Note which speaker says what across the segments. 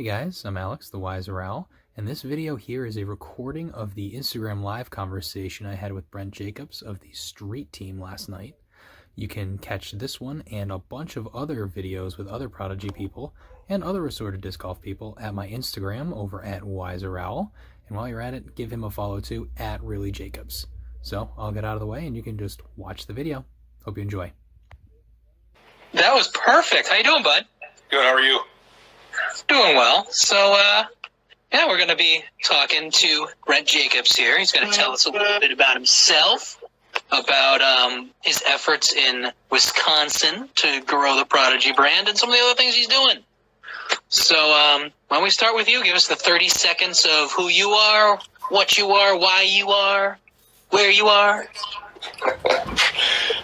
Speaker 1: Hey guys, I'm Alex, the Wise Owl, and this video here is a recording of the Instagram live conversation I had with Brent Jacobs of the Street Team last night. You can catch this one and a bunch of other videos with other Prodigy people and other assorted disc golf people at my Instagram over at WiserOwl. And while you're at it, give him a follow too at ReallyJacobs. So I'll get out of the way and you can just watch the video. Hope you enjoy.
Speaker 2: That was perfect. How you doing, bud?
Speaker 3: Good, how are you?
Speaker 2: Doing well. So, we're going to be talking to Brent Jacobs here. He's going to tell us a little bit about himself, about his efforts in Wisconsin to grow the Prodigy brand, and some of the other things he's doing. So, why don't we start with you? Give us the 30 seconds of who you are, what you are, why you are, where you are.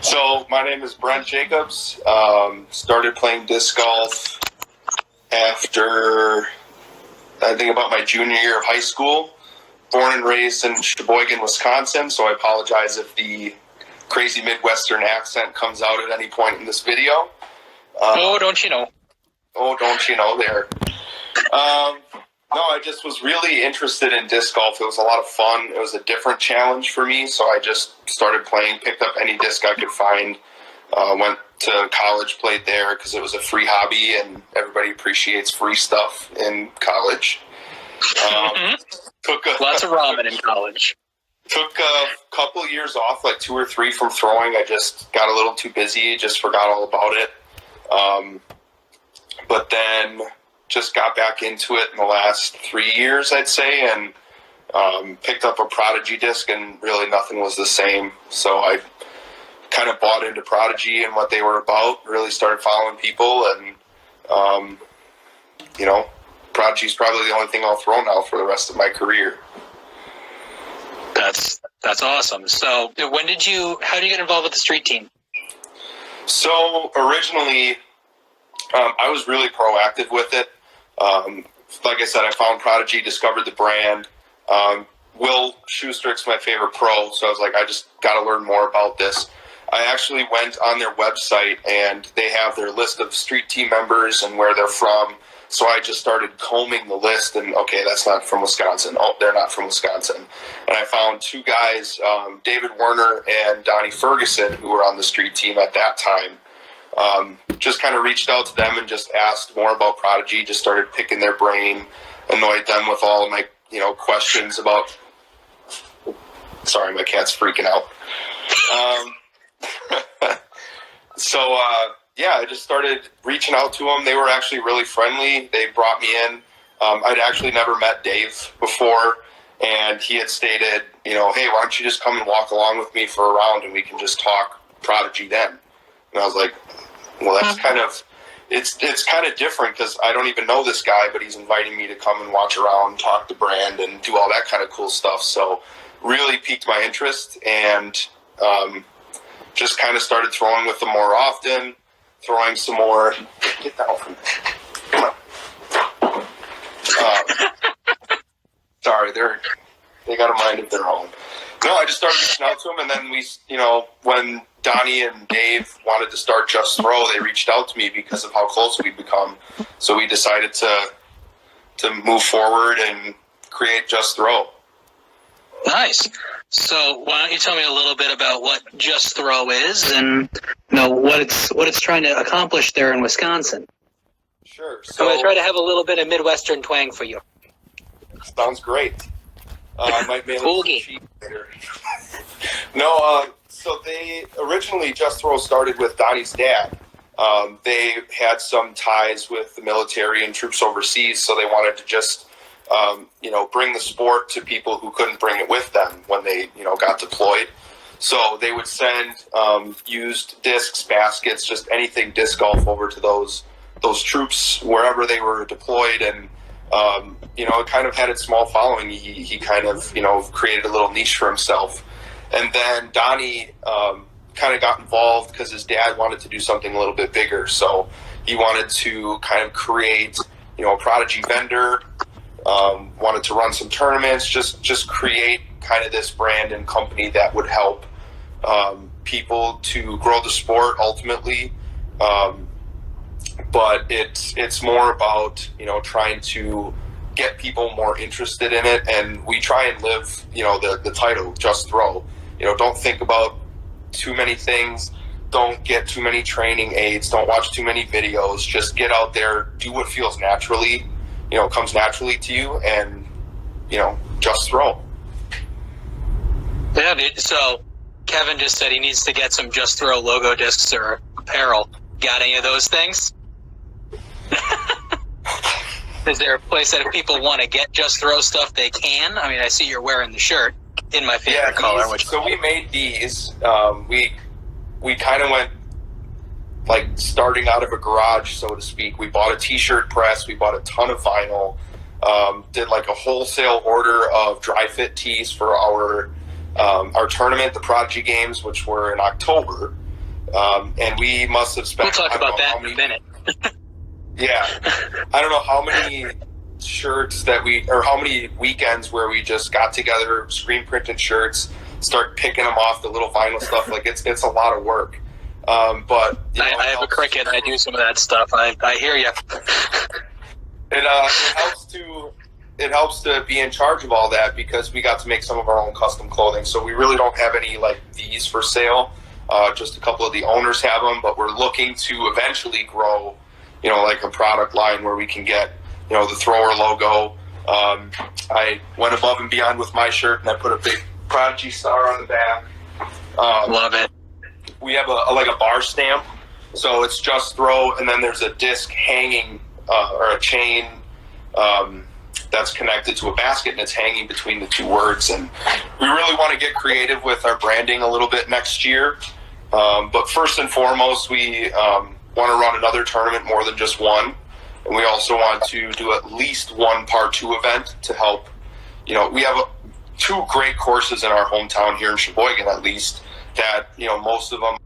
Speaker 3: So, my name is Brent Jacobs. Started playing disc golf after, I think, about my junior year of high school. Born and raised in Sheboygan, Wisconsin, so I apologize if the crazy Midwestern accent comes out at any point in this video.
Speaker 2: Oh, don't you know?
Speaker 3: Oh, don't you know there. No, I just was really interested in disc golf. It was a lot of fun. It was a different challenge for me, so I just started playing, picked up any disc I could find, went to college, played there because it was a free hobby and everybody appreciates free stuff in college.
Speaker 2: Lots of ramen in college.
Speaker 3: Took a couple years off, like 2 or 3 from throwing. I just got a little too busy, just forgot all about it. But then just got back into it in the last 3 years, I'd say, and picked up a Prodigy disc, and really nothing was the same. So I kind of bought into Prodigy and what they were about, really started following people, and, Prodigy's probably the only thing I'll throw now for the rest of my career.
Speaker 2: That's awesome. So how did you get involved with the Street Team?
Speaker 3: So originally, I was really proactive with it. Like I said, I found Prodigy, discovered the brand. Will Schustrick's my favorite pro, so I was like, I just got to learn more about this. I actually went on their website, and they have their list of Street Team members and where they're from. So I just started combing the list, and okay, that's not from Wisconsin. Oh, they're not from Wisconsin. And I found 2 guys, David Werner and Donnie Ferguson, who were on the Street Team at that time. Just kind of reached out to them and just asked more about Prodigy, just started picking their brain, annoyed them with all of my, questions about... Sorry, my cat's freaking out. I just started reaching out to them. They were actually really friendly. They brought me in. I'd actually never met Dave before, and he had stated, hey, why don't you just come and walk along with me for a round and we can just talk Prodigy then. And I was like, well, that's kind of, it's kind of different because I don't even know this guy, but he's inviting me to come and watch around, talk the brand, and do all that kind of cool stuff. So really piqued my interest, and just kind of started throwing with them more often, throwing some more. Get that from me. Come on. Sorry, they got a mind of their own. No, I just started reaching out to them, and then we, when Donnie and Dave wanted to start Just Throw, they reached out to me because of how close we'd become. So we decided to move forward and create Just Throw.
Speaker 2: Nice. So why don't you tell me a little bit about what Just Throw is, and what it's trying to accomplish there in Wisconsin?
Speaker 3: Sure. So
Speaker 2: I'm going to try to have a little bit of Midwestern twang for you.
Speaker 3: Sounds great. I might mail
Speaker 2: Cool.
Speaker 3: it cheap later. No, so they originally Just Throw started with Donnie's dad. They had some ties with the military and troops overseas, so they wanted to just bring the sport to people who couldn't bring it with them when they, got deployed. So they would send used discs, baskets, just anything disc golf over to those troops wherever they were deployed, and it kind of had its small following. He kind of created a little niche for himself, and then Donnie kind of got involved because his dad wanted to do something a little bit bigger. So he wanted to kind of create a Prodigy vendor. Wanted to run some tournaments, just create kind of this brand and company that would help people to grow the sport ultimately, but it's more about, trying to get people more interested in it, and we try and live, the title, Just Throw. Don't think about too many things, don't get too many training aids, don't watch too many videos, just get out there, do what feels naturally, comes naturally to you, and, just throw.
Speaker 2: Yeah, so Kevin just said he needs to get some Just Throw logo discs or apparel. Got any of those things? Is there a place that if people want to get Just Throw stuff, they can? I mean, I see you're wearing the shirt in my favorite color.
Speaker 3: So we made these. We kind of went like starting out of a garage, so to speak. We bought a t-shirt press. We bought a ton of vinyl. Did like a wholesale order of dry fit tees for our tournament, the Prodigy Games, which were in October. And we must have spent...
Speaker 2: We'll talk about that in a minute.
Speaker 3: Yeah. I don't know how many shirts how many weekends where we just got together, screen printed shirts, start picking them off the little vinyl stuff. Like it's a lot of work. But
Speaker 2: I have a Cricut. I do some of that stuff. I hear you.
Speaker 3: It helps to be in charge of all that, because we got to make some of our own custom clothing. So we really don't have any like these for sale. Just a couple of the owners have them, but we're looking to eventually grow, like a product line where we can get, the thrower logo. I went above and beyond with my shirt, and I put a big Prodigy star on the back.
Speaker 2: Love it.
Speaker 3: We have a bar stamp, so it's Just Throw, and then there's a disc hanging or a chain that's connected to a basket, and it's hanging between the two words. And we really want to get creative with our branding a little bit next year. But first and foremost, we want to run another tournament, more than just one. And we also want to do at least one Part 2 event to help. We have two great courses in our hometown here in Sheboygan, at least, that, most of them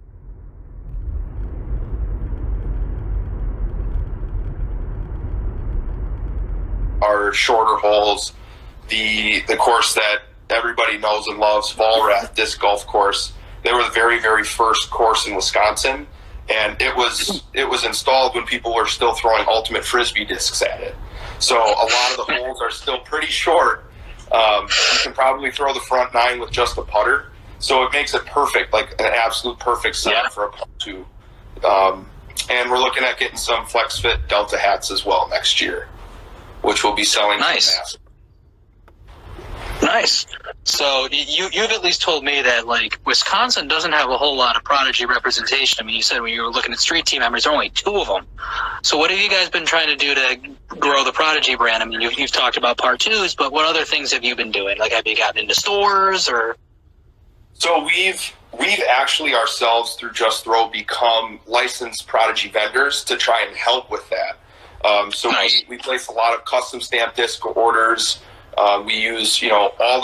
Speaker 3: are shorter holes. The course that everybody knows and loves, Volrath Disc Golf Course, they were the very, very first course in Wisconsin, and it was installed when people were still throwing ultimate frisbee discs at it. So a lot of the holes are still pretty short. You can probably throw the front nine with just a putter, so it makes it perfect, like an absolute perfect setup for a Part 2. And we're looking at getting some Flex Fit Delta hats as well next year, which will be selling.
Speaker 2: Nice. Nice. So you've at least told me that like Wisconsin doesn't have a whole lot of Prodigy representation. I mean, you said when you were looking at street team members, there are only 2 of them. So what have you guys been trying to do to grow the Prodigy brand? I mean, you've talked about Part 2s, but what other things have you been doing? Like, have you gotten into stores or?
Speaker 3: So we've actually ourselves, through Just Throw, become licensed Prodigy vendors to try and help with that. So nice. we place a lot of custom stamp disc orders. We use, all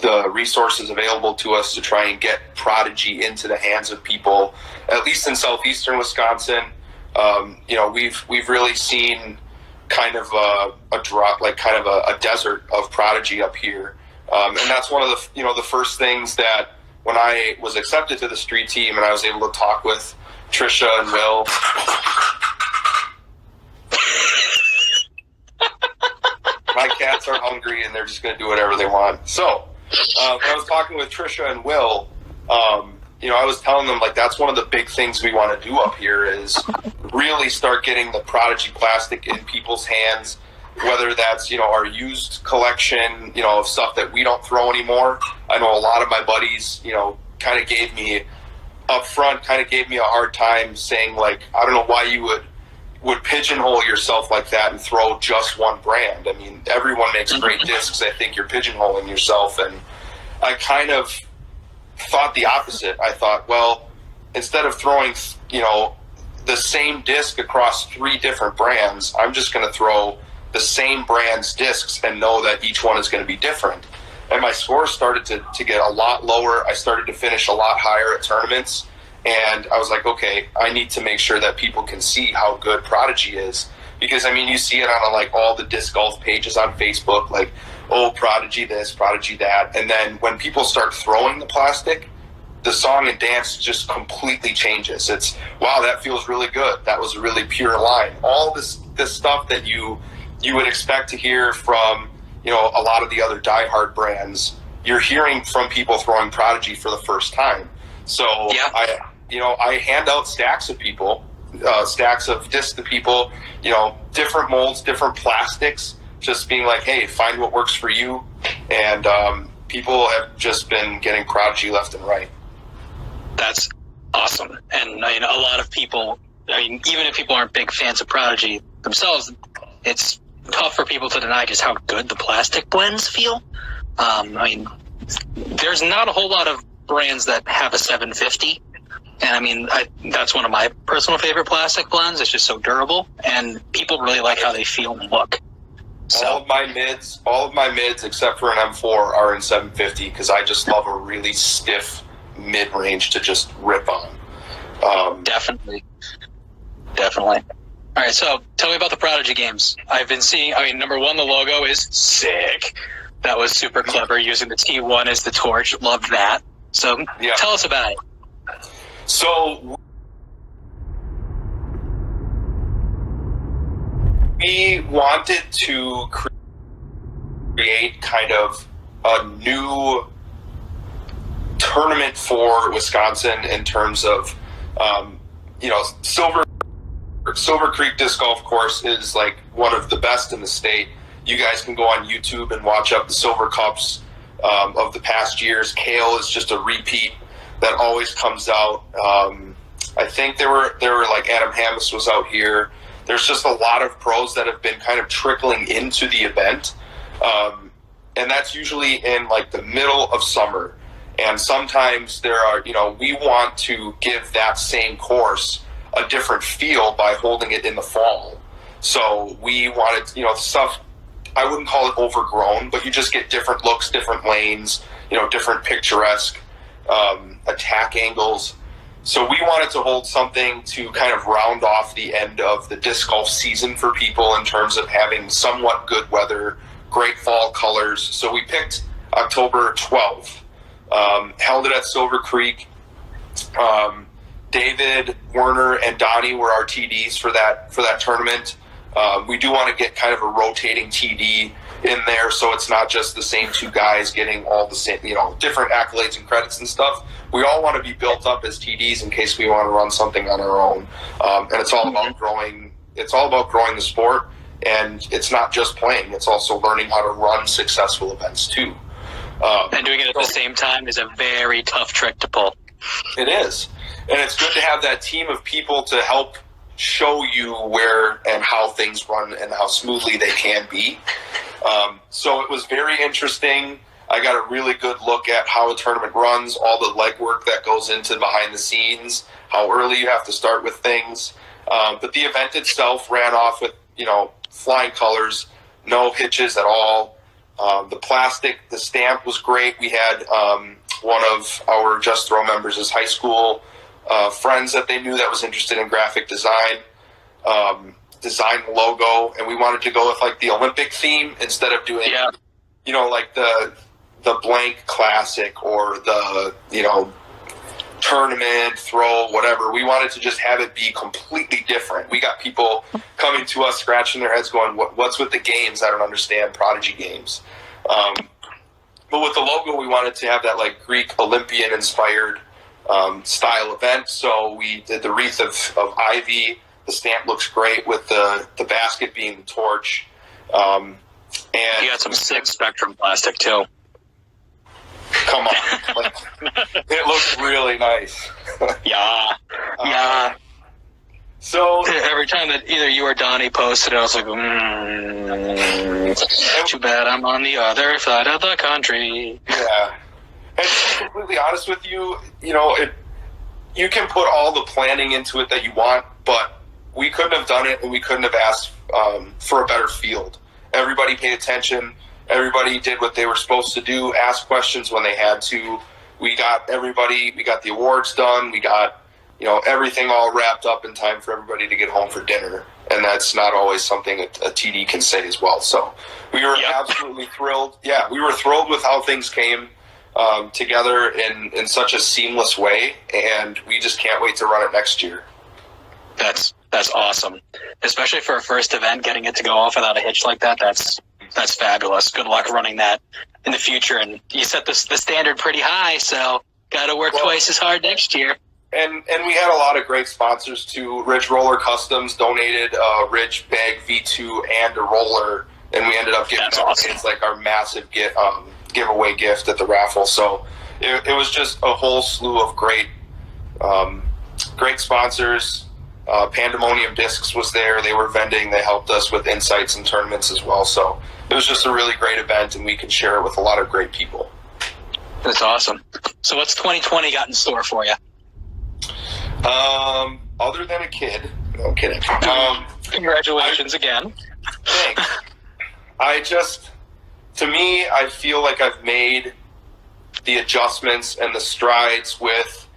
Speaker 3: the resources available to us to try and get Prodigy into the hands of people, at least in southeastern Wisconsin. We've really seen kind of a drop, like kind of a desert of Prodigy up here. And that's one of the, the first things that when I was accepted to the street team and I was able to talk with Trisha and Will. My cats are hungry and they're just going to do whatever they want. So when I was talking with Trisha and Will, I was telling them, like, that's one of the big things we want to do up here is really start getting the Prodigy plastic in people's hands, whether that's, our used collection, of stuff that we don't throw anymore. I know a lot of my buddies, kind of gave me up front, kind of gave me a hard time saying, like, I don't know why you would pigeonhole yourself like that and throw just one brand. I mean, everyone makes great discs. I think you're pigeonholing yourself. And I kind of thought the opposite. I thought, well, instead of throwing, the same disc across 3 different brands, I'm just going to throw the same brand's discs and know that each one is going to be different. And my scores started to get a lot lower. I started to finish a lot higher at tournaments. And I was like, okay, I need to make sure that people can see how good Prodigy is. Because, I mean, you see it on, like, all the disc golf pages on Facebook, like, oh, Prodigy this, Prodigy that. And then when people start throwing the plastic, the song and dance just completely changes. It's, wow, that feels really good. That was a really pure line. All this stuff that you would expect to hear from, you know, a lot of the other diehard brands, you're hearing from people throwing Prodigy for the first time. So
Speaker 2: Yeah.
Speaker 3: I hand out stacks of people, stacks of discs to people, you know, different molds, different plastics, just being like, hey, find what works for you. And people have just been getting Prodigy left and right.
Speaker 2: That's awesome. And I mean, a lot of people, I mean, even if people aren't big fans of Prodigy themselves, it's tough for people to deny just how good the plastic blends feel. I mean, there's not a whole lot of brands that have a 750. And I mean, that's one of my personal favorite plastic blends. It's just so durable, and people really like how they feel and look. So,
Speaker 3: all of my mids except for an M4 are in 750 because I just love a really stiff mid-range to just rip on.
Speaker 2: Definitely. All right, so tell me about the Prodigy games. I've been seeing, I mean, number one, the logo is sick. That was super clever, using the T1 as the torch. Loved that. So
Speaker 3: Yeah.
Speaker 2: Tell us about it.
Speaker 3: So we wanted to create kind of a new tournament for Wisconsin in terms of, Silver Creek Disc Golf Course is like one of the best in the state. You guys can go on YouTube and watch up the Silver Cups of the past years. Kale is just a repeat that always comes out. I think there were like Adam Hammis was out here. There's just a lot of pros that have been kind of trickling into the event. And that's usually in like the middle of summer. And sometimes there are, we want to give that same course a different feel by holding it in the fall. So we wanted, stuff, I wouldn't call it overgrown, but you just get different looks, different lanes, different picturesque attack angles. So we wanted to hold something to kind of round off the end of the disc golf season for people in terms of having somewhat good weather, great fall colors. So we picked October 12th, held it at Silver Creek. David, Werner, and Donnie were our TDs for that tournament. We do want to get kind of a rotating TD in there, so it's not just the same two guys getting all the same, different accolades and credits and stuff. We all want to be built up as TDs in case we want to run something on our own. And it's all about growing. It's all about growing the sport, and it's not just playing. It's also learning how to run successful events too.
Speaker 2: And doing it at the same time is a very tough trick to pull.
Speaker 3: It is. And it's good to have that team of people to help show you where and how things run and how smoothly they can be. So it was very interesting. I got a really good look at how a tournament runs, all the legwork that goes into behind the scenes, how early you have to start with things. But the event itself ran off with, flying colors, no hitches at all. The stamp was great. We had one of our Just Throw members' high school friends that they knew that was interested in graphic design, design logo, and we wanted to go with like the Olympic theme instead of doing, like the blank classic or the, tournament, throw, whatever. We wanted to just have it be completely different. We got people coming to us scratching their heads going, what's with the games? I don't understand Prodigy games. But with the logo, we wanted to have that like Greek Olympian inspired style event. So we did the wreath of ivy. The stamp looks great with the basket being the torch. And
Speaker 2: you got some sick Spectrum plastic too.
Speaker 3: Come on. It looks really nice.
Speaker 2: Yeah.
Speaker 3: So
Speaker 2: every time that either you or Donnie posted it, I was like, too bad I'm on the other side of the country.
Speaker 3: Yeah. And to be completely honest with you, you can put all the planning into it that you want, but we couldn't have done it and we couldn't have asked for a better field. Everybody paid attention. Everybody did what they were supposed to do, ask questions when they had to. We got the awards done. We got, everything all wrapped up in time for everybody to get home for dinner. And that's not always something a TD can say as well. So we were absolutely thrilled. Yeah, we were thrilled with how things came. together in such a seamless way, and we just can't wait to run it next year.
Speaker 2: That's awesome, especially for a first event. Getting it to go off without a hitch like that, that's fabulous. Good luck running that in the future. And you set the standard pretty high, so got to work twice as hard next year.
Speaker 3: And we had a lot of great sponsors too. Ridge Roller Customs donated a Ridge Bag V2 and a roller, and we ended up getting
Speaker 2: awesome.
Speaker 3: It's like our massive giveaway gift at the raffle. So it was just a whole slew of great sponsors. Pandemonium Discs was there. They were vending. They helped us with insights and tournaments as well. So it was just a really great event, and we can share it with a lot of great people.
Speaker 2: That's awesome. So what's 2020 got in store for you?
Speaker 3: Other than a kid, no, I'm kidding.
Speaker 2: Congratulations again.
Speaker 3: Thanks. To me, I feel like I've made the adjustments and the strides with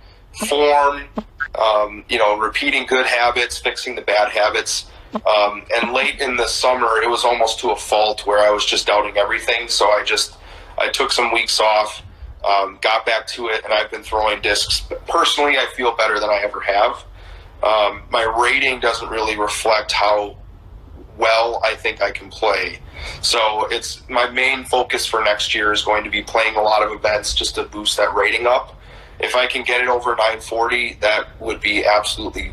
Speaker 3: form, repeating good habits, fixing the bad habits. And late in the summer, it was almost to a fault where I was just doubting everything. So I took some weeks off, got back to it, and I've been throwing discs. Personally, I feel better than I ever have. My rating doesn't really reflect how well I think I can play. So it's my main focus for next year is going to be playing a lot of events just to boost that rating up. If I can get it over 940, that would be absolutely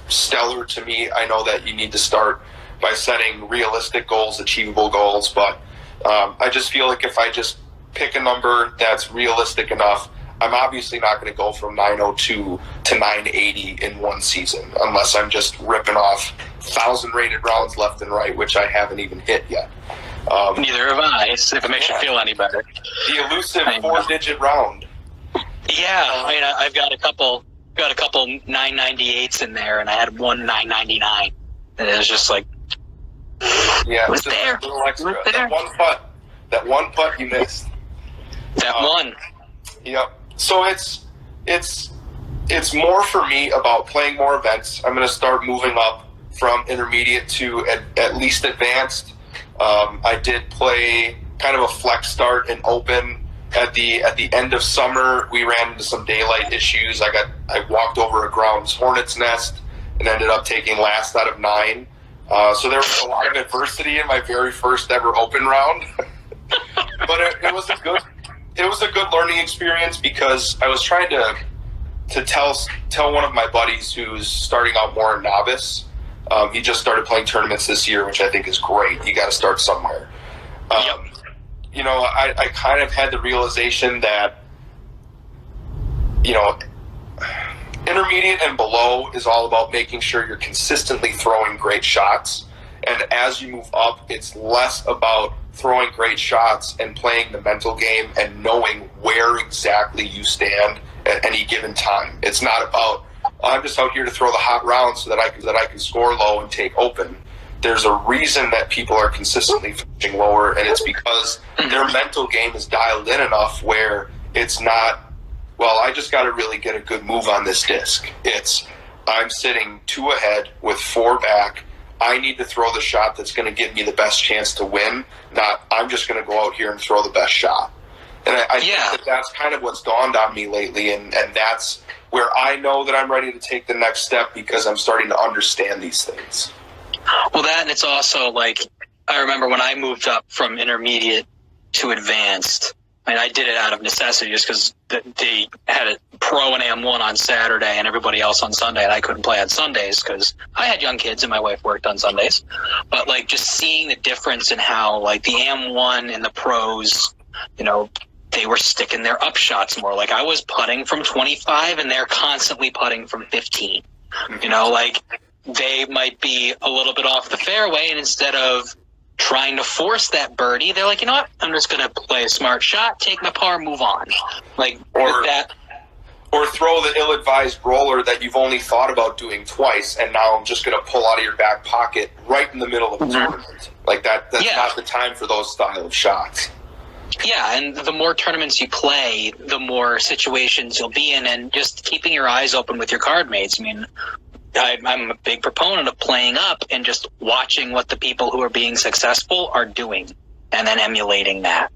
Speaker 3: stellar to me. I know that you need to start by setting realistic goals, achievable goals, but I just feel like if I just pick a number that's realistic enough, I'm obviously not going to go from 902 to 980 in one season unless I'm just ripping off 1,000 rated rounds left and right, which I haven't even hit yet.
Speaker 2: Neither have I, if it makes you feel any better.
Speaker 3: The elusive 4-digit round.
Speaker 2: Yeah, I mean, I've got a couple 998s in there, and I had one 999, and it was just like,
Speaker 3: yeah,
Speaker 2: was
Speaker 3: just
Speaker 2: there?
Speaker 3: A little extra.
Speaker 2: Was there?
Speaker 3: That one putt you missed.
Speaker 2: That one.
Speaker 3: Yep. So it's more for me about playing more events. I'm going to start moving up from intermediate to at least advanced. I did play kind of a flex start and open at the end of summer. We ran into some daylight issues. I walked over a ground's hornet's nest and ended up taking last out of 9. So there was a lot of adversity in my very first ever open round. But it was a good learning experience because I was trying to tell one of my buddies who's starting out more a novice. He just started playing tournaments this year, which I think is great. You got to start somewhere. I kind of had the realization that, intermediate and below is all about making sure you're consistently throwing great shots. And as you move up, it's less about throwing great shots and playing the mental game and knowing where exactly you stand at any given time. It's not about, I'm just out here to throw the hot rounds so that I can score low and take open. There's a reason that people are consistently finishing lower, and it's because their mental game is dialed in enough where it's not, well, I just got to really get a good move on this disc. It's, I'm sitting 2 ahead with 4 back. I need to throw the shot that's going to give me the best chance to win, not I'm just going to go out here and throw the best shot. And I think that's kind of what's dawned on me lately, and that's where I know that I'm ready to take the next step because I'm starting to understand these things.
Speaker 2: Well, that, and it's also like, I remember when I moved up from intermediate to advanced, I mean, I did it out of necessity just because they had a pro and AM1 on Saturday and everybody else on Sunday, and I couldn't play on Sundays because I had young kids and my wife worked on Sundays. But, like, just seeing the difference in how, like, the AM1 and the pros, they were sticking their up shots more. Like, I was putting from 25 and they're constantly putting from 15. Like, they might be a little bit off the fairway, and instead of trying to force that birdie, they're like, you know what, I'm just going to play a smart shot, take my par, move on. Like, with that.
Speaker 3: Or throw the ill-advised roller that you've only thought about doing twice, and now I'm just going to pull out of your back pocket right in the middle of a tournament. Like, that's not the time for those style of shots.
Speaker 2: Yeah, and the more tournaments you play, the more situations you'll be in, and just keeping your eyes open with your card mates. I mean, I'm a big proponent of playing up and just watching what the people who are being successful are doing and then emulating that.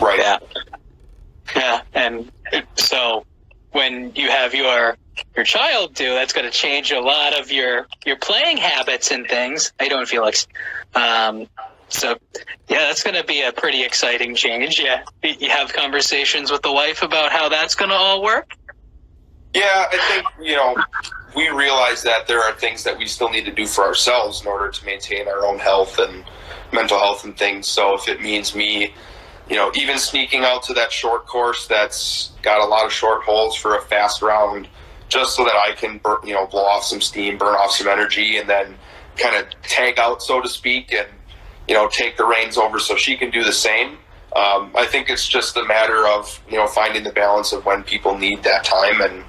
Speaker 3: Right.
Speaker 2: Yeah. Yeah, and so when you have your child do, that's going to change a lot of your playing habits and things. How you doing, Felix? So, yeah, that's going to be a pretty exciting change. Yeah, you have conversations with the wife about how that's going to all work?
Speaker 3: Yeah, I think, we realize that there are things that we still need to do for ourselves in order to maintain our own health and mental health and things. So if it means me, even sneaking out to that short course that's got a lot of short holes for a fast round, just so that I can, blow off some steam, burn off some energy, and then kind of tag out, so to speak, and, take the reins over so she can do the same. I think it's just a matter of, finding the balance of when people need that time and,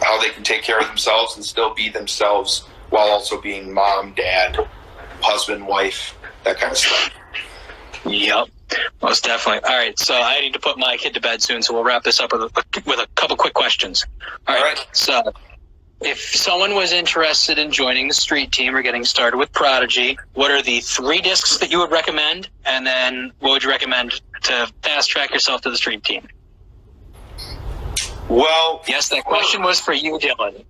Speaker 3: how they can take care of themselves and still be themselves while also being mom, dad, husband, wife, that kind of stuff.
Speaker 2: Yep, most definitely. All right, so I need to put my kid to bed soon, so we'll wrap this up with a couple quick questions. All right. So if someone was interested in joining the street team or getting started with Prodigy, what are the 3 discs that you would recommend? And then what would you recommend to fast track yourself to the street team?
Speaker 3: Well,
Speaker 2: yes, that question was for you, Dylan.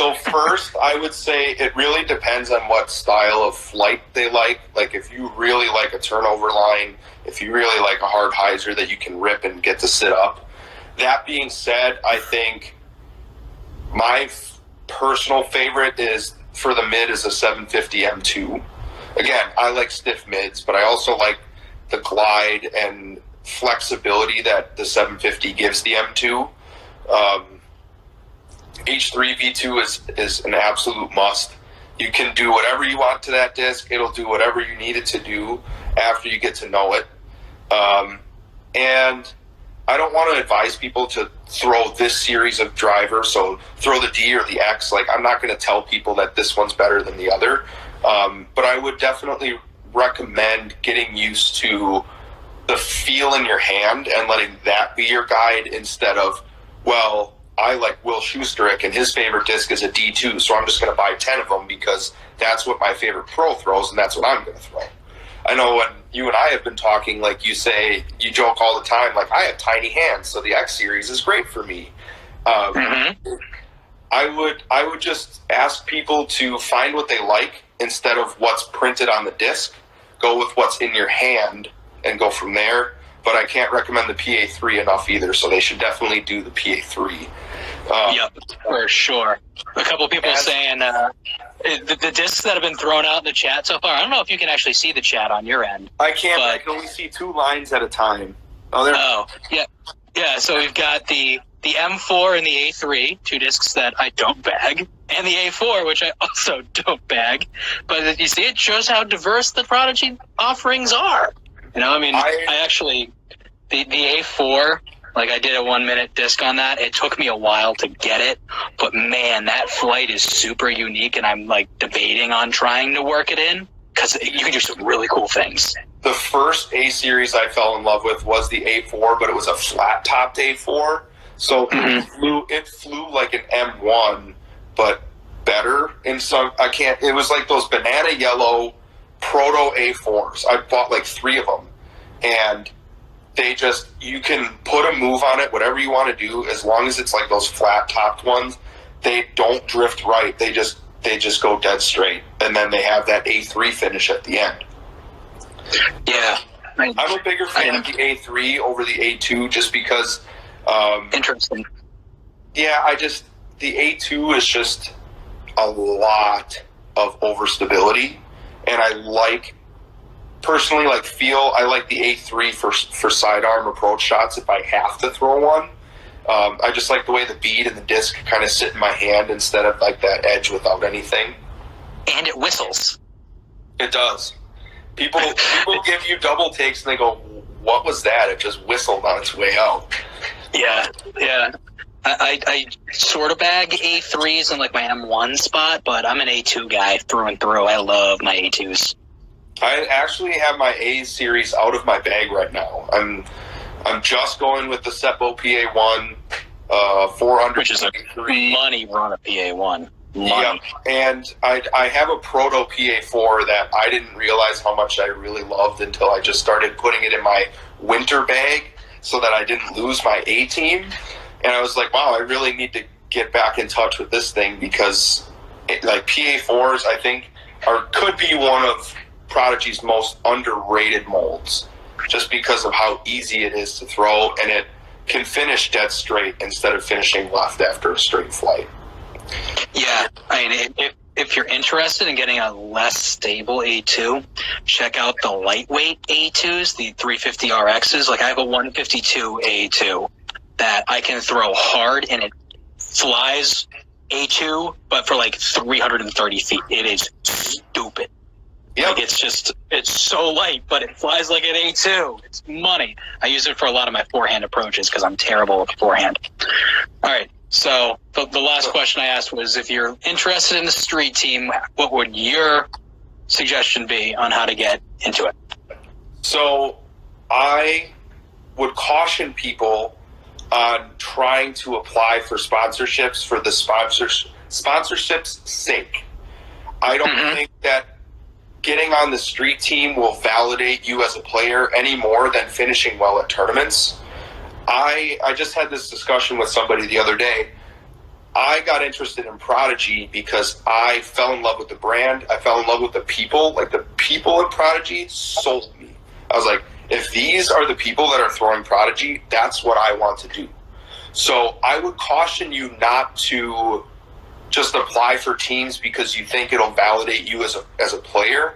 Speaker 3: So first, I would say it really depends on what style of flight they like. Like if you really like a turnover line, if you really like a hard hyzer that you can rip and get to sit up. That being said, I think my personal favorite is for the mid is a 750 M2. Again, I like stiff mids, but I also like the glide and flexibility that the 750 gives the M2. H3 V2 is an absolute must. You can do whatever you want to that disc. It'll do whatever you need it to do after you get to know it. And I don't want to advise people to throw this series of drivers, so throw the D or the X. Like, I'm not going to tell people that this one's better than the other. But I would definitely recommend getting used to the feel in your hand and letting that be your guide instead of, well, I like Will Schusterick and his favorite disc is a D2, so I'm just going to buy 10 of them because that's what my favorite pro throws and that's what I'm going to throw. I know when you and I have been talking, like you say, you joke all the time, like I have tiny hands, so the X series is great for me. I would just ask people to find what they like instead of what's printed on the disc. Go with what's in your hand and go from there. But I can't recommend the PA3 enough either, so they should definitely do the PA3.
Speaker 2: Yep, for sure. A couple of people saying the discs that have been thrown out in the chat so far, I don't know if you can actually see the chat on your end.
Speaker 3: I can't, but I can only see 2 lines at a time. Yeah, so we've got the M4 and the A3, 2 discs that I don't bag, and the A4, which I also don't bag. But you see, it shows how diverse the Prodigy offerings are. I actually, the A4, like I did a 1-minute disc on that. It took me a while to get it, but man, that flight is super unique, and I'm like debating on trying to work it in because you can do some really cool things. The first A series I fell in love with was the A4, but it was a flat-topped A4, so it flew like an M1, but better in some. It was like those banana yellow proto A4s. I bought like 3 of them, and you can put a move on it, whatever you want to do, as long as it's like those flat topped ones. They don't drift right. They just go dead straight, and then they have that A3 finish at the end.
Speaker 2: Yeah,
Speaker 3: I'm a bigger fan of the A3 over the A2 just because.
Speaker 2: Interesting.
Speaker 3: Yeah, the A2 is just a lot of overstability. And I like the A3 for sidearm approach shots if I have to throw one. I just like the way the bead and the disc kind of sit in my hand instead of like that edge without anything.
Speaker 2: And it whistles.
Speaker 3: It does. People give you double takes and they go, what was that? It just whistled on its way out.
Speaker 2: Yeah. I sort of bag A3s in like my M1 spot, but I'm an A2 guy through and through. I love my A2s.
Speaker 3: I actually have my A series out of my bag right now. I'm just going with the Seppo PA1 400,
Speaker 2: which is a money run of PA1. money.
Speaker 3: Yeah, and I have a proto PA4 that I didn't realize how much I really loved until I just started putting it in my winter bag so that I didn't lose my A team. And I was like, wow, I really need to get back in touch with this thing because PA4s, I think, could be one of Prodigy's most underrated molds just because of how easy it is to throw, and it can finish dead straight instead of finishing left after a straight flight.
Speaker 2: Yeah, I mean, if you're interested in getting a less stable A2, check out the lightweight A2s, the 350 RXs. Like I have a 152 A2 that I can throw hard and it flies A2, but for like 330 feet. It is stupid.
Speaker 3: Yep.
Speaker 2: Like it's so light, but it flies like an A2. It's money. I use it for a lot of my forehand approaches because I'm terrible with forehand. All right. So the last question I asked was, if you're interested in the street team, what would your suggestion be on how to get into it? So
Speaker 3: I would caution people on trying to apply for sponsorships for the sponsorships' sake. I don't think that getting on the street team will validate you as a player any more than finishing well at tournaments. I just had this discussion with somebody the other day. I got interested in Prodigy because I fell in love with the brand. I fell in love with the people. Like, the people in Prodigy sold me. I was like, if these are the people that are throwing Prodigy, that's what I want to do. So I would caution you not to just apply for teams because you think it'll validate you as a player.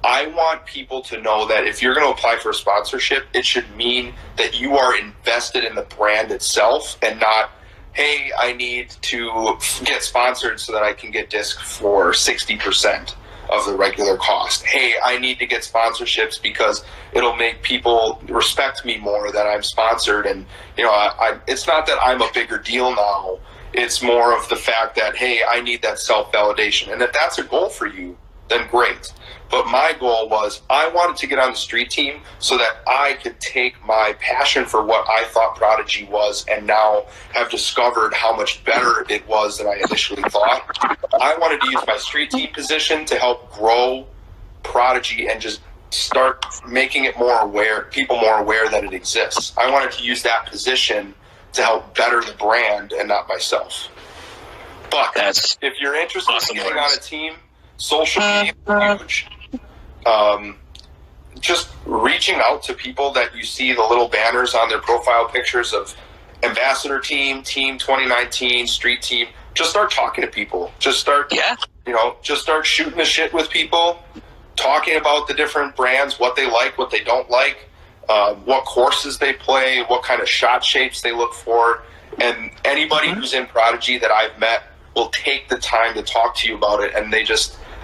Speaker 3: I want people to know that if you're going to apply for a sponsorship, it should mean that you are invested in the brand itself and not, hey, I need to get sponsored so that I can get disc for 60% of the regular cost. Hey, I need to get sponsorships because it'll make people respect me more that I'm sponsored. And, it's not that I'm a bigger deal now. It's more of the fact that, hey, I need that self-validation. And if that's a goal for you, then great. But my goal was I wanted to get on the street team so that I could take my passion for what I thought Prodigy was and now have discovered how much better it was than I initially thought. I wanted to use my street team position to help grow Prodigy and just start making it people more aware that it exists. I wanted to use that position to help better the brand and not myself. But if you're interested in getting on a team, social media is huge. Just reaching out to people that you see the little banners on their profile pictures of ambassador team 2019, street team. Just start talking to people. Just start shooting the shit with people, talking about the different brands, what they like, what they don't like, what courses they play, what kind of shot shapes they look for. And anybody who's in Prodigy that I've met will take the time to talk to you about it. And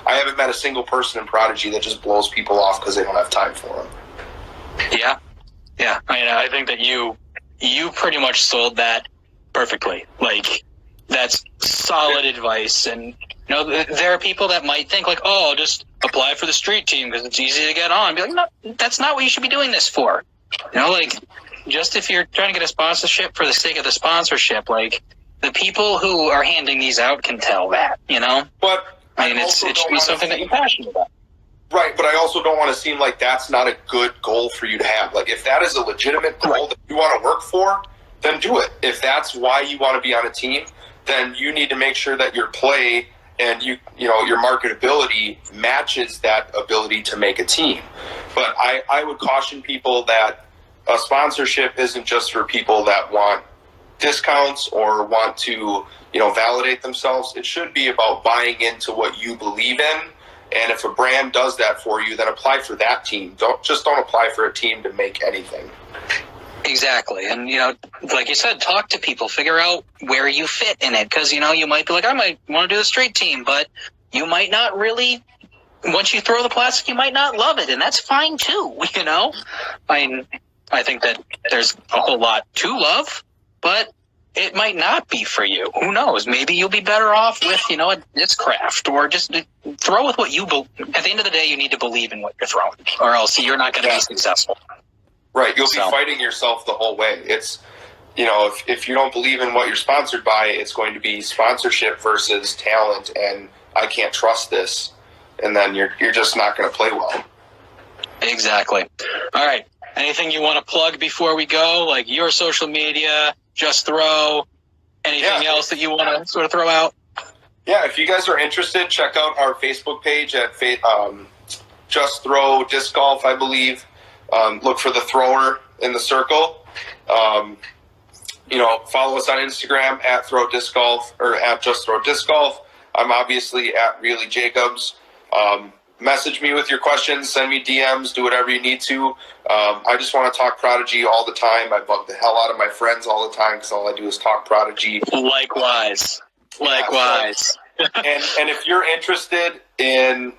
Speaker 3: I haven't met a single person in Prodigy that just blows people off because they don't have time for them.
Speaker 2: Yeah. Yeah. I think that you pretty much sold that perfectly. Like, that's solid advice. And, there are people that might think like, oh, I'll just apply for the street team because it's easy to get on. Be like, no, that's not what you should be doing this for. Just if you're trying to get a sponsorship for the sake of the sponsorship, like, the people who are handing these out can tell that,
Speaker 3: But
Speaker 2: it should be something that you're passionate about.
Speaker 3: Right, but I also don't want to seem like that's not a good goal for you to have. Like, if that is a legitimate goal that you want to work for, then do it. If that's why you want to be on a team, then you need to make sure that your play and your marketability matches that ability to make a team. But I would caution people that a sponsorship isn't just for people that want discounts or want to validate themselves. It should be about buying into what you believe in, and if a brand does that for you, then apply for that team. Don't apply for a team to make anything.
Speaker 2: Exactly. And like you said, talk to people, figure out where you fit in it, because you might be like, I might want to do the street team, but you might not really. Once you throw the plastic, you might not love it, and that's fine too. I think that there's a whole lot to love, but it might not be for you. Who knows? Maybe you'll be better off with, a disc craft, or just throw with what you believe. At the end of the day, you need to believe in what you're throwing, or else you're not going to be successful.
Speaker 3: Right. You'll be fighting yourself the whole way. if you don't believe in what you're sponsored by, it's going to be sponsorship versus talent, and I can't trust this, and then you're just not going to play well.
Speaker 2: Exactly. All right. Anything you want to plug before we go, like your social media, Just Throw, anything else that you want to sort of throw out?
Speaker 3: Yeah, if you guys are interested, check out our Facebook page at Just Throw Disc Golf, I believe. Look for the thrower in the circle. Follow us on Instagram at Throw Disc Golf or at Just Throw Disc Golf. I'm obviously at Really Jacobs. Message me with your questions, send me DMs, do whatever you need to. I just want to talk Prodigy all the time. I bug the hell out of my friends all the time because all I do is talk Prodigy.
Speaker 2: Likewise.
Speaker 3: And if you're interested in,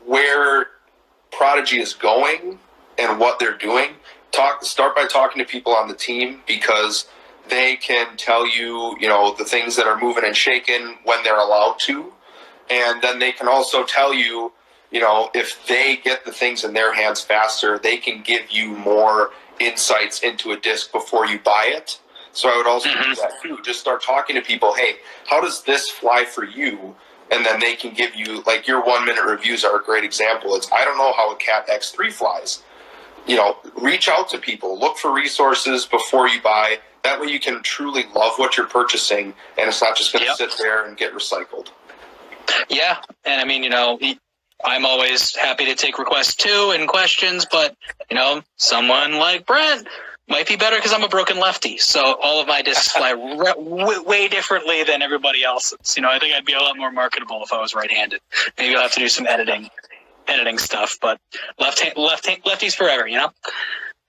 Speaker 3: where Prodigy is going and what they're doing, start by talking to people on the team, because they can tell you, the things that are moving and shaking when they're allowed to. And then they can also tell you, if they get the things in their hands faster, they can give you more insights into a disc before you buy it. So I would also do that too. Just start talking to people. Hey, how does this fly for you? And then they can give you, like, your 1-minute reviews are a great example. It's, I don't know how a Cat X3 flies. Reach out to people. Look for resources before you buy. That way you can truly love what you're purchasing, and it's not just going to sit there and get recycled.
Speaker 2: Yeah, and I mean, I'm always happy to take requests too and questions, but, someone like Brent might be better because I'm a broken lefty. So all of my discs fly way differently than everybody else's. I think I'd be a lot more marketable if I was right-handed. Maybe I'll have to do some editing stuff, but lefties forever, All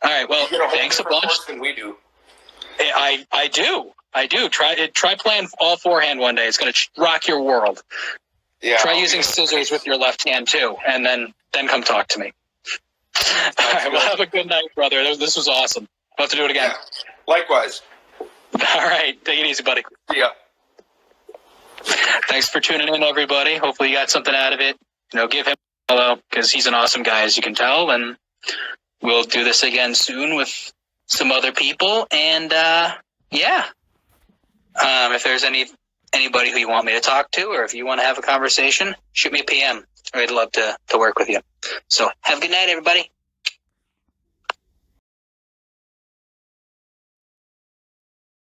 Speaker 2: right, well, thanks a bunch.
Speaker 3: Worse than we do.
Speaker 2: I do. Try playing all forehand one day. It's going to rock your world.
Speaker 3: Yeah.
Speaker 2: Try using scissors with your left hand too, and then come talk to me. All right, well, have a good night, brother. This was awesome. We'll have to do it again.
Speaker 3: Yeah. Likewise.
Speaker 2: All right, take it easy, buddy.
Speaker 3: See ya.
Speaker 2: Thanks for tuning in, everybody. Hopefully you got something out of it. Give him a follow, because he's an awesome guy, as you can tell, and we'll do this again soon with some other people. And if there's anybody who you want me to talk to, or if you want to have a conversation, shoot me a PM. I'd love to work with you. So have a good night, everybody.